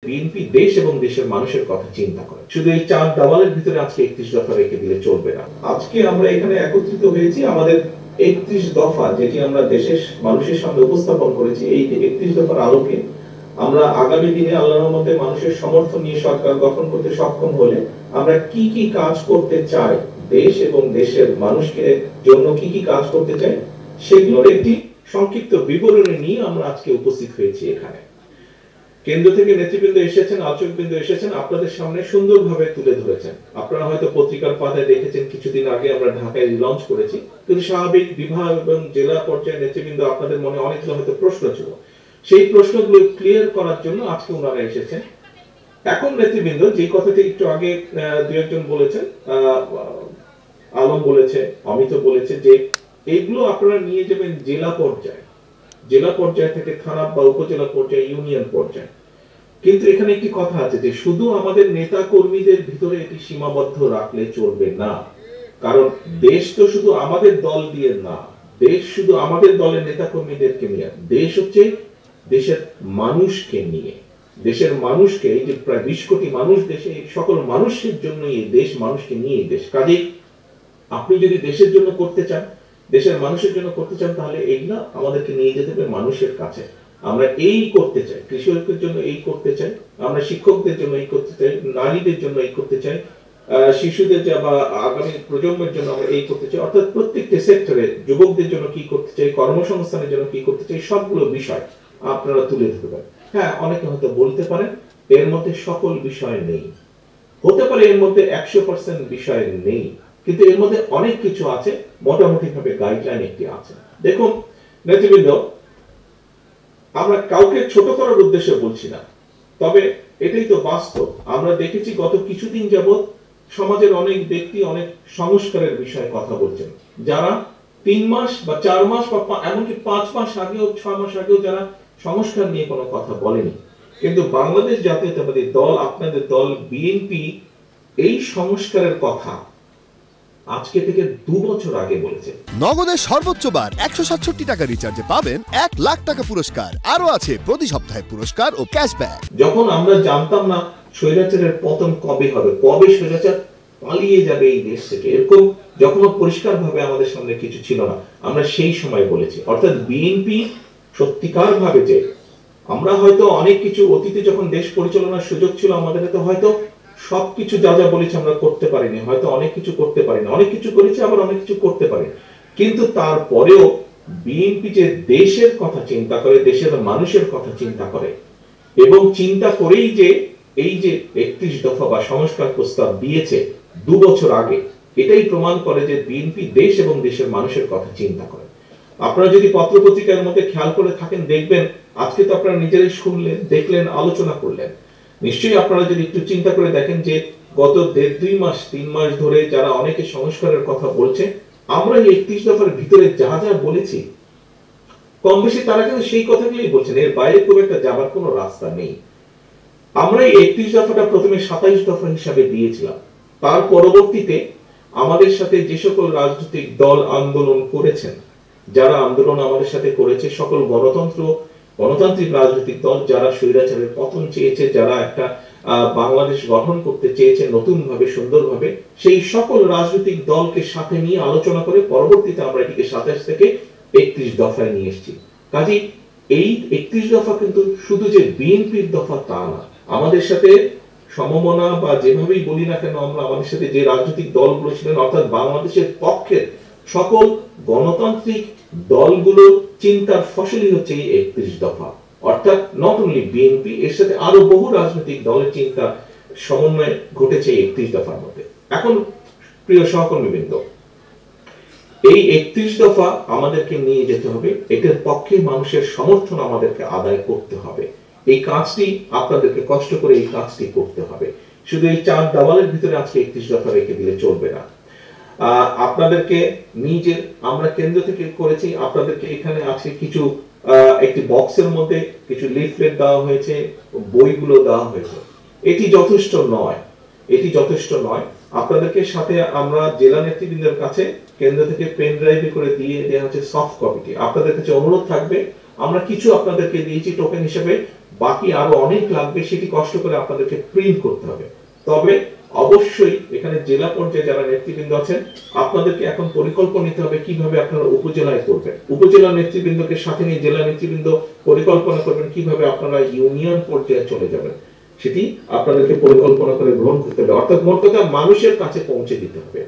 BNP দেশ এবং দেশের মানুষের কথা চিন্তা করে, শুধু এই চার দেওয়ালের ভিতরে আজকে 31 দফা রেখে দিলে চলবে না। আজকে আমরা এখানে একত্রিত হয়েছি আমাদের 31 দফা, যেটি আমরা দেশের মানুষের সামনে উপস্থাপন করেছি। এই 31 দফার আলোকে আমরা আগামী দিনে আল্লাহর রহমতে মানুষের সমর্থন নিয়ে সরকার গঠন করতে সক্ষম হলে আমরা কি কি কাজ করতে চাই, দেশ এবং দেশের মানুষকে জন্য কি কি কাজ করতে চাই, সেগুলোর একটি সংক্ষিপ্ত বিবরণী নিয়ে আমরা আজকে উপস্থিত হয়েছি এখানে। কেন্দ্র থেকে নেতৃবৃন্দ এসেছেন, আলোচকবৃন্দ এসেছেন, আপনাদের সামনে সুন্দরভাবে তুলে ধরেছেন। আপনারা হয়তো পত্রিকার পাতায় দেখেছেন, কিছুদিন আগে আমরা ঢাকায় লঞ্চ করেছি। কিন্তু স্বাভাবিক বিভাগ এবং জেলা পর্যায়ে নেতৃবৃন্দ আপনাদের মনে অনেকগুলো হয়তো প্রশ্ন ছিল, সেই প্রশ্নগুলো ক্লিয়ার করার জন্য আজকে ওনারা এসেছেন। এখন নেতৃবৃন্দ যে কথাটি একটু আগে দু একজন বলেছেন, আলম বলেছে, অমিত বলেছে, যে এইগুলো আপনারা নিয়ে যাবেন জেলা পর্যায়ে, জেলা পর্যায় থেকে থানা বা উপজেলা পর্যায়ে, ইউনিয়ন পর্যায়ে। কিন্তু এখানে একটি কথা আছে যে শুধু আমাদের নেতা কর্মীদের ভিতরে এটি সীমাবদ্ধ রাখলে চলবে না। কারণ দেশ তো শুধু আমাদের দল দিয়ে না, দেশ শুধু আমাদের দলের নেতা কর্মীদেরকে নিয়ে, দেশ হচ্ছে দেশের মানুষকে নিয়ে, দেশের মানুষকে, এই যে প্রায় 20 কোটি মানুষ দেশে, সকল মানুষের জন্য এই দেশ, মানুষকে নিয়ে দেশ। কাজেই আপনি যদি দেশের জন্য করতে চান, দেশের মানুষের জন্য করতে চান, তাহলে এইগুলা আমাদেরকে নিয়ে যেতে হবে মানুষের কাছে। আমরা এই করতে চাই, কৃষকের জন্য এই করতে চাই, আমরা শিক্ষকদের জন্য এই করতে চাই, নারীদের জন্য এই করতে চাই, শিশুদের বা আগামী প্রজন্মের জন্য আমরা এই করতে চাই। অর্থাৎ প্রত্যেকটা সেক্টরে যুবকদের জন্য কি করতে চাই, কর্মসংস্থানের জন্য কি করতে চাই, সবগুলো বিষয় আপনারা তুলে ধরবেন। হ্যাঁ, অনেকে হয়তো বলতে পারেন এর মধ্যে সকল বিষয় নেই, হতে পারে এর মধ্যে 100% বিষয় নেই, কিন্তু এর মধ্যে অনেক কিছু আছে, মোটামুটি ভাবে গাইডলাইন একটি আছে। দেখুন নেতৃবৃন্দ, আমরা কাউকে ছোট করার উদ্দেশ্যে বলছি না, তবে এটাই তো বাস্তব। আমরা দেখেছি গত কিছুদিন যাবৎ সমাজের অনেক ব্যক্তি অনেক সংস্কারের বিষয়ে কথা বলছেন, যারা 3 মাস বা 4 মাস বা এমনকি 5 মাস আগেও 6 মাস আগেও যারা সংস্কার নিয়ে কোনো কথা বলেনি। কিন্তু বাংলাদেশ জাতীয়তাবাদী দল, আপনাদের দল বিএনপি, এই সংস্কারের কথা আজকে থেকে 2 বছর আগে বলেছে। নগদের সর্বোচ্চ বার 167 টাকা রিচার্জে পাবেন 1 লাখ টাকা পুরস্কার, আরো আছে প্রতি সপ্তাহে পুরস্কার ও ক্যাশব্যাক। যখন আমরা জানতাম না স্বৈরাচারের পতন কবে হবে, কবে স্বৈরাচার পালিয়ে যাবে এই দেশ থেকে, এরকম যখন পরিষ্কার ভাবে আমাদের সামনে কিছু ছিল না, আমরা সেই সময় বলেছি। অর্থাৎ বিএনপি সত্যিকার ভাবে, যে আমরা হয়তো অনেক কিছু অতীতে যখন দেশ পরিচালনার সুযোগ ছিল আমাদের, তো হয়তো সবকিছু যা যা বলেছি আমরা করতে পারিনি, হয়তো অনেক কিছু করতে পারিনি, অনেক কিছু করেছি, আবার অনেক কিছু করতে পারি। কিন্তু তারপরেও বিএনপি যে দেশের কথা চিন্তা করে, দেশের মানুষের কথা চিন্তা করে, এবং চিন্তা করেই যে এই যে 31 দফা বা সংস্কার প্রস্তাব দিয়েছে 2 বছর আগে, এটাই প্রমাণ করে যে বিএনপি দেশ এবং দেশের মানুষের কথা চিন্তা করে। আপনারা যদি পত্রপত্রিকার মধ্যে খেয়াল করে থাকেন, দেখবেন আজকে তো আপনারা নিজেরাই শুনলেন, দেখলেন, আলোচনা করলেন। নিশ্চয়ই আপনারা যদি একটু চিন্তা করে দেখেন যে গত 1.5-2 মাস 3 মাস ধরে যারা অনেকে সংস্কারের কথা বলছে, আমরা এই 31 দফার ভিতরে যা যা বলেছি, কম বেশি তারা কিন্তু সেই কথাগুলোই বলছেন, এর বাইরে খুব একটা যাবার কোনো রাস্তা নেই। আমরা এই 31 দফাটা প্রথমে 27 দফা হিসাবে দিয়েছিলাম। তার পরবর্তীতে আমাদের সাথে যে সকল রাজনৈতিক দল আন্দোলন করেছেন, যারা আন্দোলন আমাদের সাথে করেছে, সকল গণতান্ত্রিক রাজনৈতিক দল যারা স্বৈরাচারের পতন চেয়েছে, যারা একটা বাংলাদেশ গঠন করতে চেয়েছে নতুন ভাবে, সুন্দর ভাবে, সেই সকল রাজনৈতিক দলকে সাথে নিয়ে আলোচনা করে পরবর্তীতে আমরা এটিকে 27 থেকে 31 দফায় নিয়ে এসেছি। কাজেই এই 31 দফা কিন্তু শুধু যে বিএনপির দফা তা না, আমাদের সাথে সমমনা বা যেভাবেই বলি না কেন, আমরা আমাদের সাথে যে রাজনৈতিক দলগুলো ছিলেন, অর্থাৎ বাংলাদেশের পক্ষের সকল গণতান্ত্রিক দলগুলো চিন্তার ফসলই হচ্ছে এই 31 দফা। অর্থাৎ নট অনলি বিএনপি, এর সাথে আরো বহু রাজনৈতিক দলের চিন্তা সমন্বয় ঘটেছে এই 31 দফার মধ্যে। এখন প্রিয় সহকর্মীবৃন্দ, এই 31 দফা আমাদেরকে নিয়ে যেতে হবে, এটার পক্ষে মানুষের সমর্থন আমাদেরকে আদায় করতে হবে। এই কাজটি আপনাদেরকে কষ্ট করে এই কাজটি করতে হবে। শুধু এই 4 দেওয়ালের ভিতরে আজকে 31 দফা রেখে দিলে চলবে না। আপনাদেরকে নিজের, আমরা কেন্দ্র থেকে করেছি, আপনাদেরকে এখানে আছে কিছু একটি বক্সের মধ্যে কিছু লিফলেট দেওয়া হয়েছে, বইগুলো দেওয়া হয়েছে। এটি যথেষ্ট নয়, এটি যথেষ্ট নয়। আপনাদেরকে সাথে আমরা জেলা নেতৃবৃন্দের কাছে কেন্দ্র থেকে পেন ড্রাইভে করে দিয়ে দেওয়া হচ্ছে সফট কপিটি। আপনাদের কাছে অনুরোধ থাকবে, আমরা কিছু আপনাদেরকে দিয়েছি টোকেন হিসেবে, বাকি আরো অনেক লাগবে, সেটি কষ্ট করে আপনাদেরকে প্রিন্ট করতে হবে। তবে অবশ্যই এখানে জেলা পর্যায়ে যারা নেতৃবৃন্দ আছেন, আপনাদেরকে এখন পরিকল্পনা নিতে হবে কিভাবে আপনারা উপজেলায় করবেন। উপজেলা নেতৃবৃন্দকে সাথে নিয়ে জেলা নেতৃবৃন্দ পরিকল্পনা করবেন কিভাবে আপনারা ইউনিয়ন পর্যায়ে চলে যাবেন, সেটি আপনাদেরকে পরিকল্পনা করে গ্রহণ করতে হবে। অর্থাৎ মোট কথা মানুষের কাছে পৌঁছে দিতে হবে।